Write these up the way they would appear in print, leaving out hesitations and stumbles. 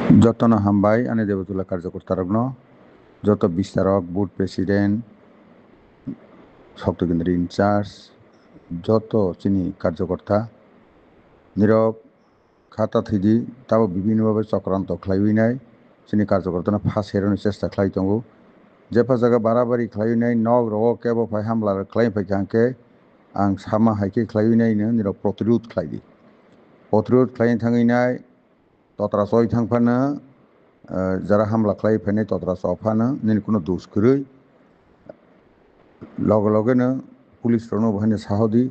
যতন হামবাই আনে দেবতুল্লা কার্যকর্তারগ্ন যত বিস্তারক বুথ প্রেসিডেন্ট শক্ত কেন্দ্র ইনচার্জ যত চিনি কার্যকর্তা নিরব খাতা থিদি তাও বিভিন্নভাবে চক্রান্ত খাইনাय চিনি কার্যকর্তা ফাঁস हेरनो চেষ্টা খাই दङ जेफा जायगा बाराबारि खालायनाय नग रग केबो फाय हामला खालाय फैखांके आं सामा हायके खालायनायनो निरब प्रतिरोध खालायदि प्रतिरोध खालायनो थाङैनाय तत्रा सय थांफानो যারা হামলা খালাই फैनाय तत्रा सफानो निन कोनो दोष गरै लगे लगेनो पुलिसफ्रानो बहायनो साहदी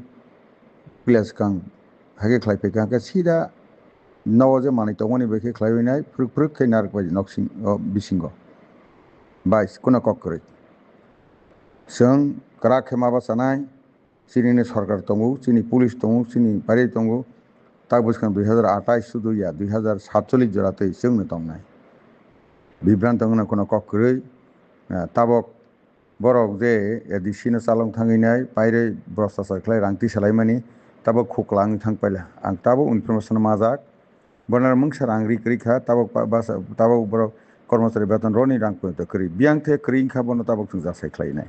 प्लेस कां हायके खालाय फैखांके सीधा नवाजे मानि तंगनि बेखे खालायनाय फ्रुक फ्रुक खैनार बायदि नक्सिं बिसिंग बाइस kuna kokरै जों करा खेमाबा सानाय चिनिनो सरकार दङ चिनि पुलिस दङ चिनि बारि दङ ता बोसोर 2028 सुदुया 2047 जराते जोंनो दंनाय बिभ्रान्त दङना kuna kokरै ताबक बरक जे एदिसिनो चालं थाङैनाय बायरे भ्रष्टाचार खालाय रांति सालायमानि ताबक खुक्लां थांपायला आं ताबक इनफरमेशन माजाक बनार मंगसा रांग्रि क्रिखा ताबक ताबक बरक कर्मचारी वेतन रनि रां पयत करी बियांथे क्रिंखा बन ताबक जों जासाय खालायनाय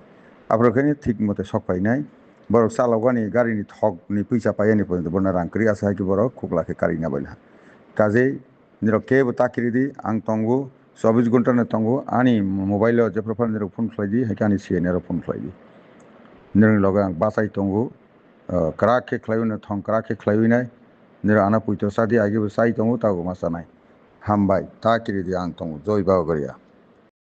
आब्रखायनो थिक मते सफायनाय बरक सालावगानि गारिनि थकनि फैसा पायनि पयत बना रांक्रि आसा हायके बरक खुक्लाखे कारिना बायला काजे निरक केबो ताकिरिदि आं तंगु 24 घंटा ने तंगु आनी मोबाइल जेफ्रफार निरक फोन खालायदि हायके आनी सिएनआर फोन खालायदि निरक लगे आं बासाय तंगु क्राखे खालायनो थं क्राखे खालायनाय निरक आना पुइतो सादि आगेबो साय तंगु तागो मासानाय हामबाय ताकिरिदि आं तंगु जय बावगरिया।